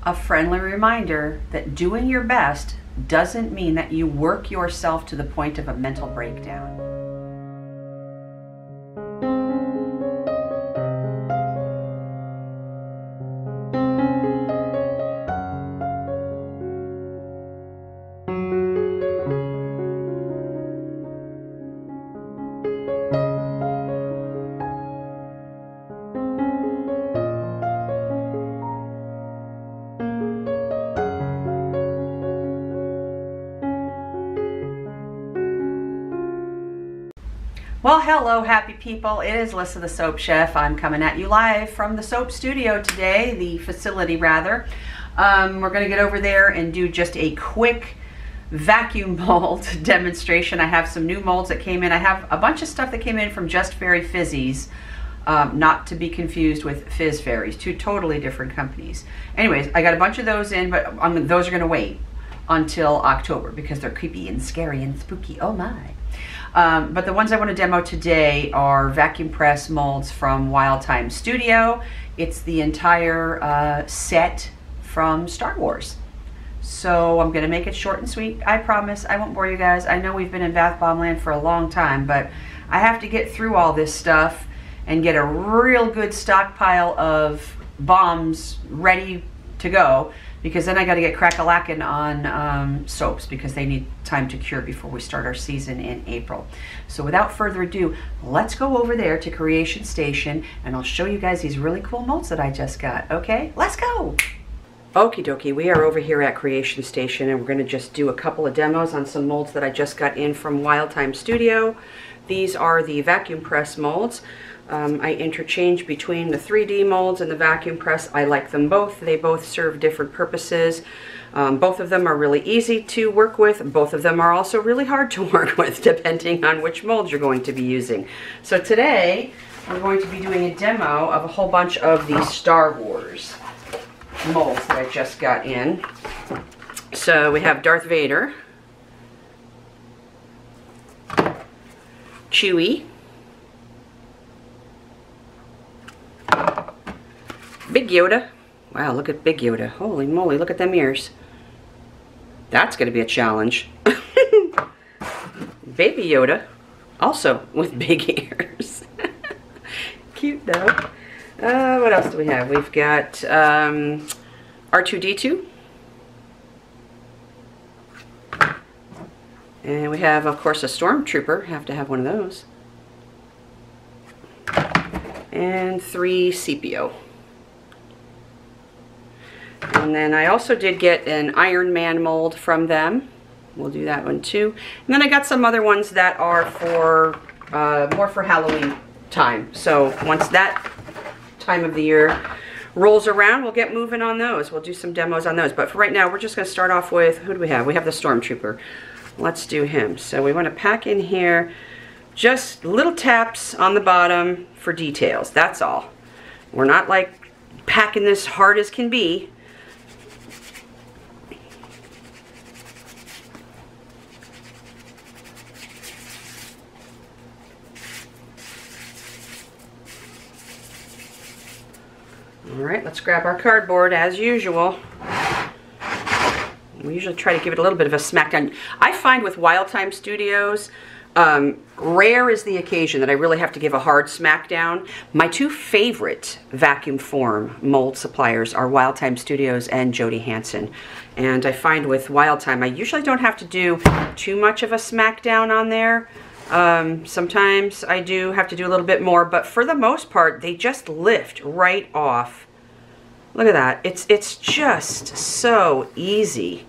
A friendly reminder that doing your best doesn't mean that you work yourself to the point of a mental breakdown. Well, hello, happy people. It is Lissa, the Soap Chef. I'm coming at you live from the soap studio today, the facility rather. We're going to get over there and do just a quick vacuum mold demonstration. I have some new molds that came in. I have a bunch of stuff that came in from Just Fairy Fizzies, not to be confused with Fizz Fairies, two totally different companies. Anyways, I got a bunch of those in, but those are going to wait until October because they're creepy and scary and spooky. Oh my. But the ones I want to demo today are vacuum press molds from Wylde Thyme Studio. It's the entire set from Star Wars. So I'm going to make it short and sweet. I promise I won't bore you guys. I know we've been in bath bomb land for a long time, but I have to get through all this stuff and get a real good stockpile of bombs ready to go, because then I got to get crack-a-lackin' on soaps because they need time to cure before we start our season in April. So without further ado, let's go over there to Creation Station and I'll show you guys these really cool molds that I just got. Okay, let's go. Okie dokie, we are over here at Creation Station and we're going to just do a couple of demos on some molds that I just got in from Wylde Thyme Studio. These are the vacuum press molds. I interchange between the 3D molds and the vacuum press. I like them both. They both serve different purposes. Both of them are really easy to work with. Both of them are also really hard to work with depending on which molds you're going to be using. So today we're going to be doing a demo of a whole bunch of the Star Wars molds that I just got in. So we have Darth Vader, Chewie, Big Yoda. Wow, look at Big Yoda. Holy moly, look at them ears. That's going to be a challenge. Baby Yoda, also with big ears. Cute though. What else do we have? We've got R2-D2. And we have, of course, a Stormtrooper. Have to have one of those. And 3 CPO. And then I also did get an Iron Man mold from them. We'll do that one too. And then I got some other ones that are for more for Halloween time. So once that time of the year rolls around, we'll get moving on those. We'll do some demos on those. But for right now, we're just going to start off with, who do we have? We have the Stormtrooper. Let's do him. So we want to pack in here just little taps on the bottom for details. That's all. We're not like packing this hard as can be. Alright, let's grab our cardboard as usual. We usually try to give it a little bit of a smackdown. I find with Wylde Thyme Studios, rare is the occasion that I really have to give a hard smackdown. My two favorite vacuum form mold suppliers are Wylde Thyme Studios and Jody Hansen. And I find with Wylde Thyme, I usually don't have to do too much of a smackdown on there. Sometimes I do have to do a little bit more, but for the most part, they just lift right off. Look at that. It's just so easy.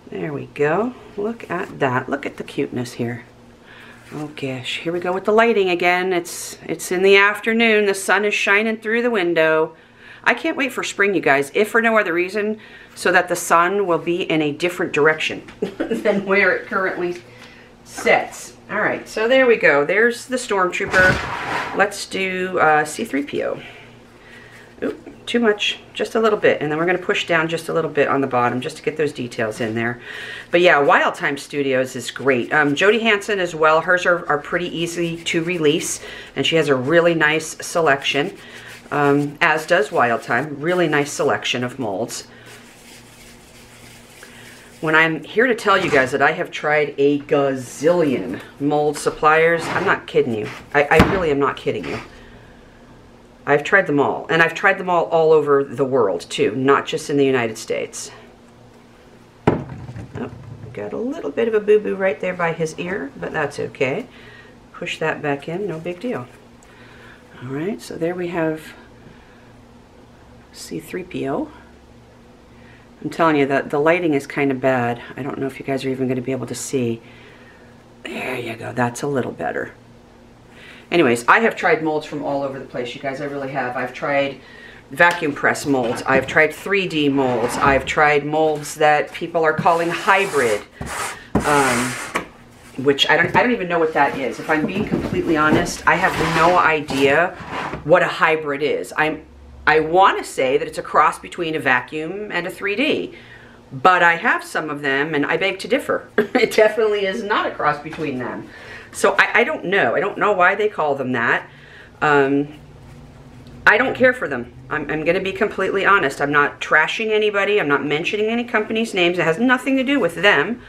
There we go. Look at that. Look at the cuteness here. Oh gosh, here we go with the lighting again. It's in the afternoon. The sun is shining through the window. I can't wait for spring, you guys, if for no other reason, so that the sun will be in a different direction than where it currently sets. All right, so there we go. There's the Stormtrooper. Let's do C-3PO. Oop, too much, just a little bit. And then we're gonna push down just a little bit on the bottom just to get those details in there. But yeah, Wylde Thyme Studios is great. Jody Hansen as well. Hers are pretty easy to release, and she has a really nice selection. as does Wylde Thyme. Really nice selection of molds. When I'm here to tell you guys that I have tried a gazillion mold suppliers, I'm not kidding you. I really am not kidding you. I've tried them all, and I've tried them all over the world too, not just in the United States. Oh, got a little bit of a boo-boo right there by his ear, but that's okay. Push that back in, no big deal. All right, so there we have C3PO. I'm telling you that the lighting is kind of bad. I don't know if you guys are even going to be able to see. There you go, that's a little better. Anyways, I have tried molds from all over the place, you guys. I really have. I've tried vacuum press molds. I've tried 3D molds. I've tried molds that people are calling hybrid, which I don't even know what that is. If I'm being completely honest, I have no idea what a hybrid is. I want to say that it's a cross between a vacuum and a 3D, but I have some of them and I beg to differ. It definitely is not a cross between them. So I don't know. I don't know why they call them that. I don't care for them. I'm going to be completely honest. I'm not trashing anybody. I'm not mentioning any company's names. It has nothing to do with them.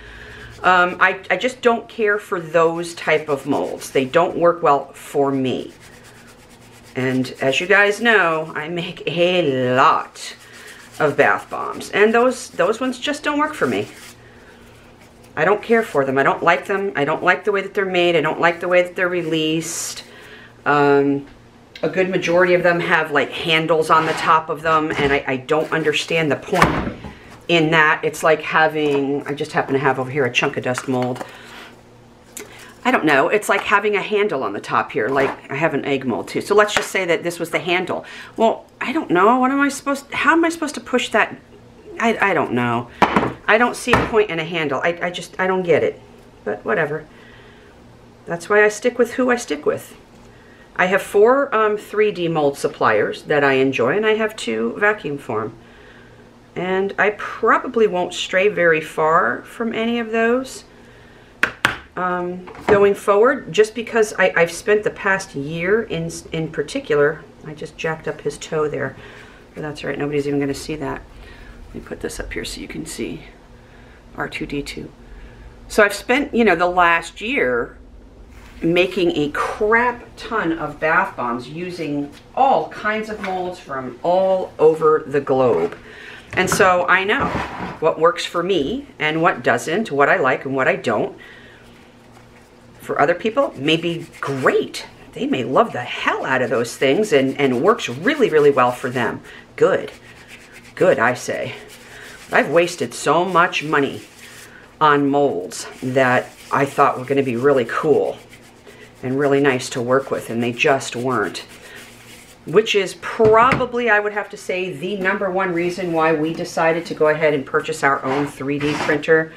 I just don't care for those type of molds. They don't work well for me. And as you guys know, I make a lot of bath bombs, and those ones just don't work for me. I don't care for them. I don't like them. I don't like the way that they're made. I don't like the way that they're released. A good majority of them have like handles on the top of them, and I don't understand the point in that. It's like having, I just happen to have over here a chunk of dust mold. I don't know, it's like having a handle on the top here. Like I have an egg mold too. So let's just say that this was the handle. Well, I don't know, what am I supposed, how am I supposed to push that? I don't know. I don't see a point in a handle. I don't get it, but whatever. That's why I stick with who I stick with. I have 4 3D mold suppliers that I enjoy, and I have 2 vacuum form. And I probably won't stray very far from any of those going forward, just because I've spent the past year in particular. I just jacked up his toe there, but that's all right, nobody's even going to see that. Let me put this up here so you can see R2D2. So I've spent, you know, the last year making a crap ton of bath bombs using all kinds of molds from all over the globe. And so I know what works for me and what doesn't, what I like and what I don't. For other people, may be great. They may love the hell out of those things and works really, really well for them. Good. Good, I say. I've wasted so much money on molds that I thought were going to be really cool and really nice to work with, and they just weren't. Which is probably, I would have to say, the #1 reason why we decided to go ahead and purchase our own 3D printer.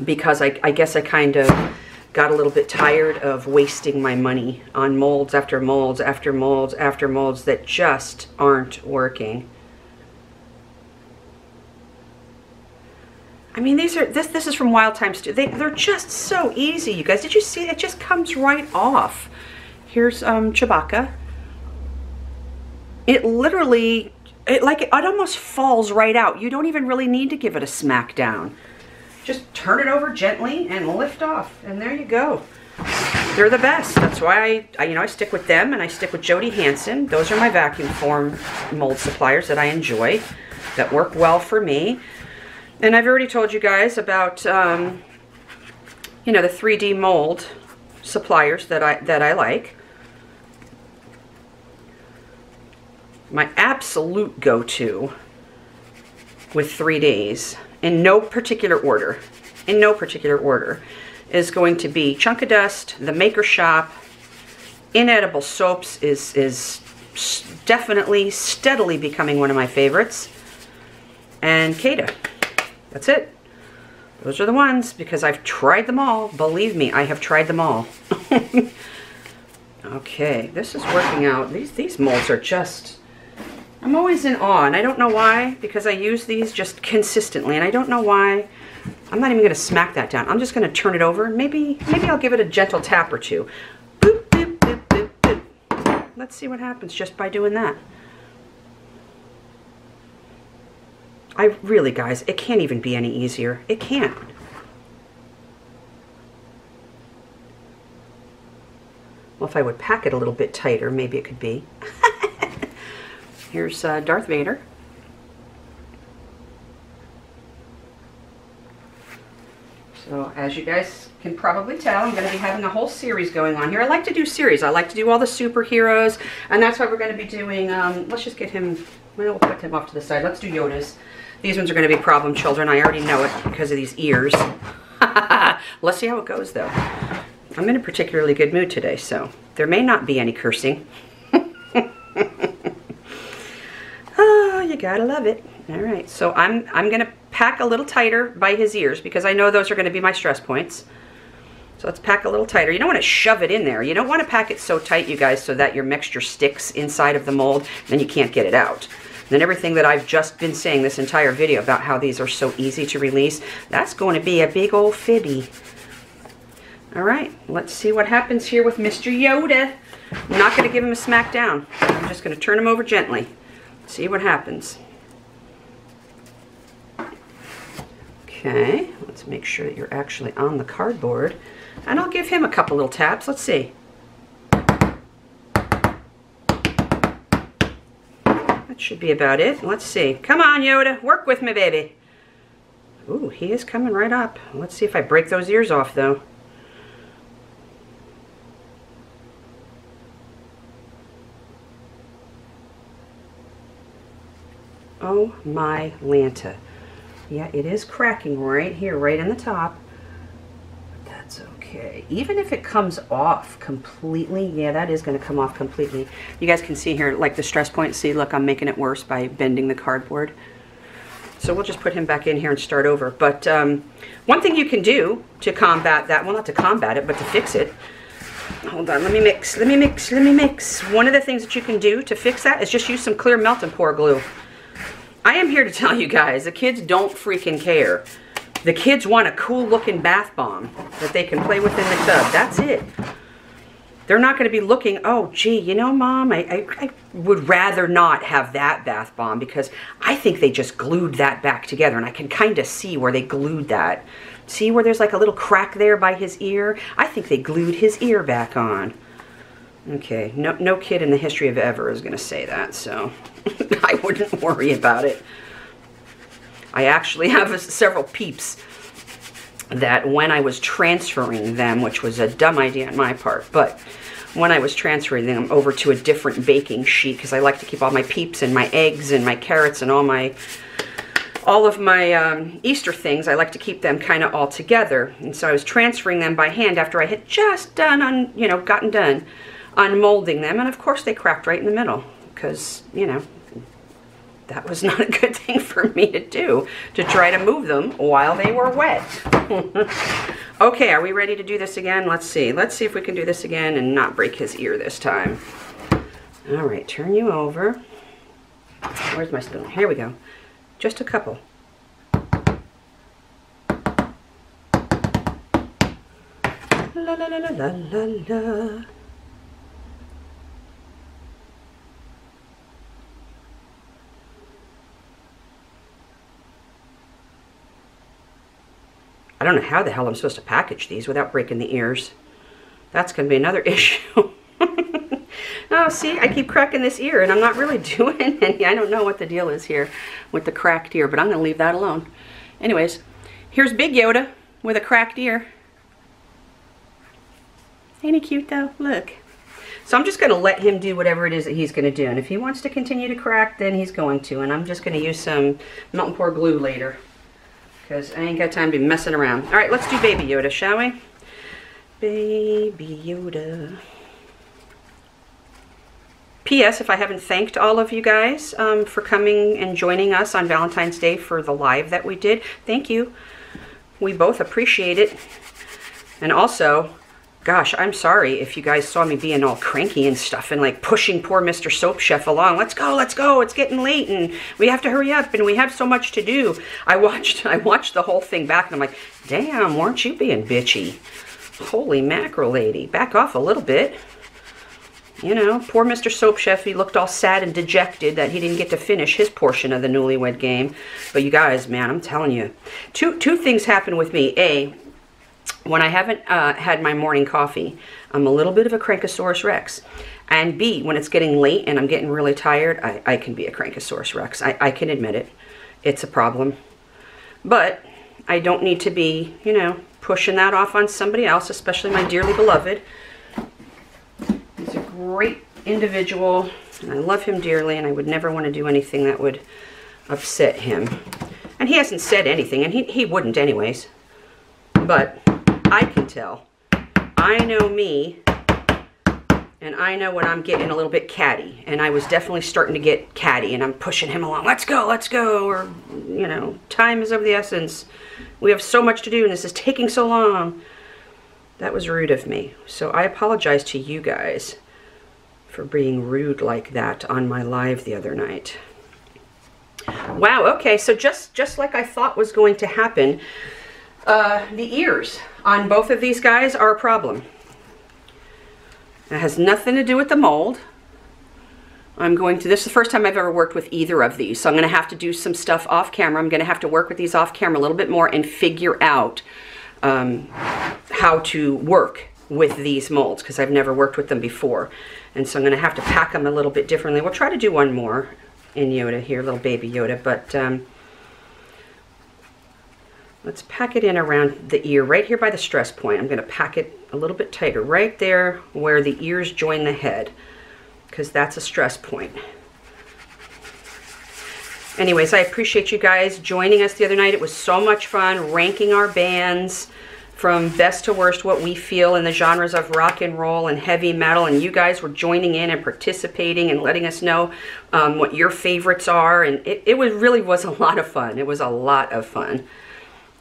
Because I guess I kind of got a little bit tired of wasting my money on molds after molds after molds after molds that just aren't working. I mean, this is from Wylde Thyme. They're just so easy, you guys. Did you see? It just comes right off. Here's Chewbacca. It literally, it almost falls right out. You don't even really need to give it a smack down. Just turn it over gently and lift off, and there you go. They're the best. That's why I stick with them, and I stick with Jody Hansen. Those are my vacuum form mold suppliers that I enjoy, that work well for me. And I've already told you guys about, the 3D mold suppliers that I like. My absolute go-to with 3Ds, in no particular order, is going to be Chunk of Dust, the Maker Shop, Inedible Soaps is definitely, steadily becoming one of my favorites, and Cada. That's it. Those are the ones, because I've tried them all. Believe me, I have tried them all. Okay, this is working out. These molds are just, I'm always in awe, and I don't know why, because I use these just consistently, and I don't know why. I'm not even going to smack that down. I'm just going to turn it over. Maybe I'll give it a gentle tap or two. Boop, boop, boop, boop, boop. let's see what happens just by doing that. I really, guys, it can't even be any easier. It can't. Well, if I would pack it a little bit tighter, maybe it could be. Here's Darth Vader. So as you guys can probably tell, I'm going to be having a whole series going on here. I like to do series. I like to do all the superheroes, and that's why we're going to be doing, let's just get him, we'll put him off to the side. Let's do Yoda's. These ones are going to be problem children. I already know it because of these ears. Let's see how it goes, though. I'm in a particularly good mood today, so there may not be any cursing. Oh, you gotta love it. All right, so I'm going to pack a little tighter by his ears because I know those are going to be my stress points. So let's pack a little tighter. You don't want to shove it in there. You don't want to pack it so tight, you guys, so that your mixture sticks inside of the mold, and then you can't get it out. Then everything that I've just been saying this entire video about how these are so easy to release, that's going to be a big old fibby. All right, let's see what happens here with Mr. Yoda. I'm not going to give him a smack down. I'm just going to turn him over gently. See what happens. Okay, let's make sure that you're actually on the cardboard. And I'll give him a couple little taps. Let's see. That should be about it. Let's see. Come on, Yoda. Work with me, baby. Ooh, he is coming right up. Let's see if I break those ears off, though. Oh my Lanta. Yeah, it is cracking right here, right in the top. But that's okay. Even if it comes off completely, yeah, that is going to come off completely. You guys can see here, like the stress point. See, look, I'm making it worse by bending the cardboard. So we'll just put him back in here and start over. But one thing you can do to combat that, well, not to combat it, but to fix it. Hold on, let me mix. One of the things that you can do to fix that is just use some clear melt and pour glue. I am here to tell you guys, the kids don't freaking care. The kids want a cool looking bath bomb that they can play with in the tub. That's it. They're not going to be looking, oh, gee, you know, Mom, I would rather not have that bath bomb because I think they just glued that back together, and I can kind of see where they glued that. See where there's like a little crack there by his ear? I think they glued his ear back on. Okay, no kid in the history of ever is going to say that, so I wouldn't worry about it. I actually have several peeps that when I was transferring them, which was a dumb idea on my part, but when I was transferring them over to a different baking sheet, because I like to keep all my peeps and my eggs and my carrots and all of my Easter things, I like to keep them kind of all together. And so I was transferring them by hand after I had just gotten done unmolding them, and of course they cracked right in the middle because, you know, that was not a good thing for me to do, to try to move them while they were wet. Okay, are we ready to do this again? Let's see if we can do this again and not break his ear this time. All right, turn you over. Where's my spoon? Here we go. Just a couple. La la la la la la la. I don't know how the hell I'm supposed to package these without breaking the ears. That's going to be another issue. Oh, see, I keep cracking this ear, and I'm not really doing any. I don't know what the deal is here with the cracked ear, but I'm going to leave that alone. Anyways, here's Big Yoda with a cracked ear. Ain't he cute, though? Look. So I'm just going to let him do whatever it is that he's going to do, and if he wants to continue to crack, then he's going to, and I'm just going to use some melt and pour glue later, because I ain't got time to be messing around. All right, let's do Baby Yoda, shall we? Baby Yoda. P.S. If I haven't thanked all of you guys for coming and joining us on Valentine's Day for the live that we did, thank you. We both appreciate it. And also, gosh, I'm sorry if you guys saw me being all cranky and stuff and like pushing poor Mr. Soap Chef along. Let's go, it's getting late and we have to hurry up and we have so much to do. I watched the whole thing back and I'm like, damn, weren't you being bitchy? Holy mackerel, lady. Back off a little bit. You know, poor Mr. Soap Chef, he looked all sad and dejected that he didn't get to finish his portion of the Newlywed Game. But you guys, man, I'm telling you, two things happen with me. A, when I haven't had my morning coffee, I'm a little bit of a Crankosaurus Rex. And B, when it's getting late and I'm getting really tired, I can be a Crankosaurus Rex. I can admit it. It's a problem. But I don't need to be, you know, pushing that off on somebody else, especially my dearly beloved. He's a great individual, and I love him dearly, and I would never want to do anything that would upset him. And he hasn't said anything, and he wouldn't anyways. But I can tell. I know me, and I know when I'm getting a little bit catty, and I was definitely starting to get catty, and I'm pushing him along. Let's go, or, you know, time is of the essence. We have so much to do, and this is taking so long. That was rude of me. So I apologize to you guys for being rude like that on my live the other night. Wow, okay, so just like I thought was going to happen, the ears on both of these guys are a problem. It has nothing to do with the mold. This is the first time I've ever worked with either of these, so I'm gonna have to do some stuff off camera. I'm gonna have to work with these off camera a little bit more and figure out how to work with these molds, because I've never worked with them before. And so I'm gonna have to pack them a little bit differently. We'll try to do one more in Yoda here, little baby Yoda, but let's pack it in around the ear, right here by the stress point. I'm gonna pack it a little bit tighter, right there where the ears join the head, because that's a stress point. Anyways, I appreciate you guys joining us the other night. It was so much fun ranking our bands from best to worst, what we feel in the genres of rock and roll and heavy metal, and you guys were joining in and participating and letting us know what your favorites are, and it really was a lot of fun. It was a lot of fun.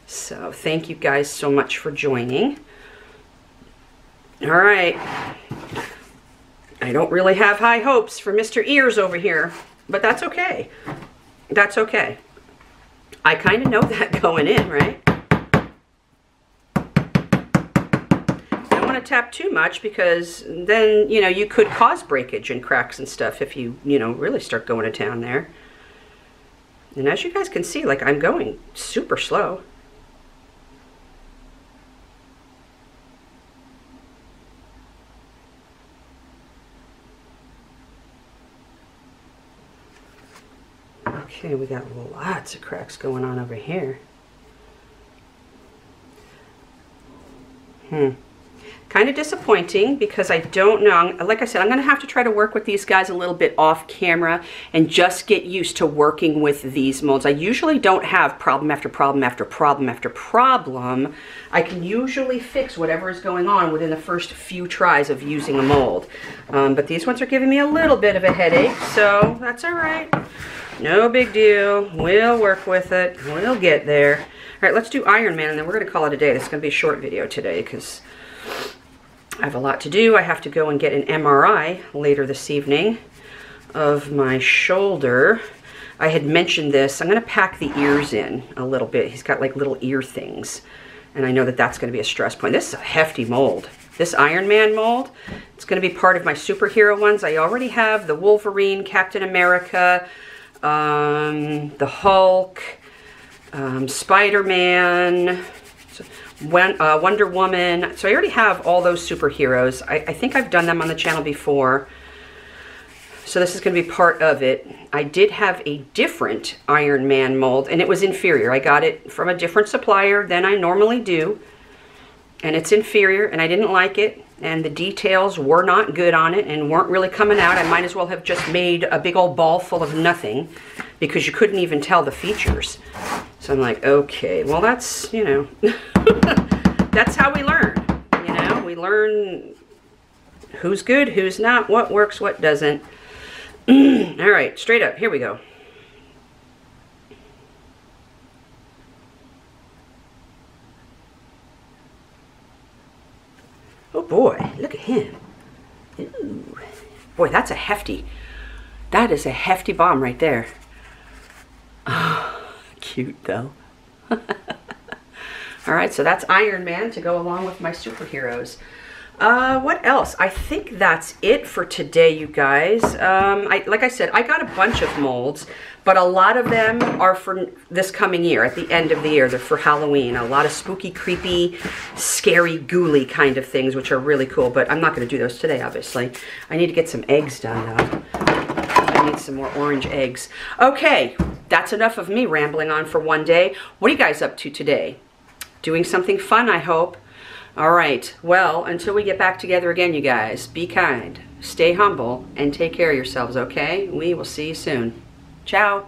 So thank you guys so much for joining. All right. I don't really have high hopes for Mr. Ears over here, but that's okay. That's okay. I kind of know that going in, right? I don't want to tap too much, because then, you know, you could cause breakage and cracks and stuff if you, you know, really start going to town there. And as you guys can see, like, I'm going super slow. Okay, we got lots of cracks going on over here. Kind of disappointing, because I don't know. Like I said, I'm going to have to try to work with these guys a little bit off camera and just get used to working with these molds. I usually don't have problem after problem after problem after problem. I can usually fix whatever is going on within the first few tries of using a mold. But these ones are giving me a little bit of a headache, so that's all right. No big deal. We'll work with it. We'll get there. All right, let's do Iron Man, and then we're going to call it a day. This is going to be a short video today, because I have a lot to do. I have to go and get an MRI later this evening of my shoulder. I had mentioned this. I'm going to pack the ears in a little bit. He's got like little ear things, and I know that that's going to be a stress point. This is a hefty mold. This Iron Man mold, it's going to be part of my superhero ones. I already have the Wolverine, Captain America, the Hulk, Spider-Man, Wonder Woman. So I already have all those superheroes. I think I've done them on the channel before. So this is going to be part of it. I did have a different Iron Man mold, and it was inferior. I got it from a different supplier than I normally do. And it's inferior, and I didn't like it. And the details were not good on it and weren't really coming out. I might as well have just made a big old ball full of nothing, because you couldn't even tell the features. So I'm like, okay, well, that's, you know, that's how we learn. You know, we learn who's good, who's not, what works, what doesn't. All right, straight up, here we go. Oh boy, look at him. Ooh. Boy, that's a hefty, that is a hefty bomb right there. Oh, cute though. All right, so that's Iron Man to go along with my superheroes. What else? I think that's it for today, you guys. Like I said, I got a bunch of molds, but a lot of them are for this coming year, at the end of the year. They're for Halloween. A lot of spooky, creepy, scary, ghouly kind of things, which are really cool, but I'm not going to do those today, obviously. I need to get some eggs done, though. I need some more orange eggs. Okay, that's enough of me rambling on for one day. What are you guys up to today? Doing something fun, I hope. All right, well, until we get back together again, you guys, be kind, stay humble, and take care of yourselves, okay? We will see you soon. Ciao.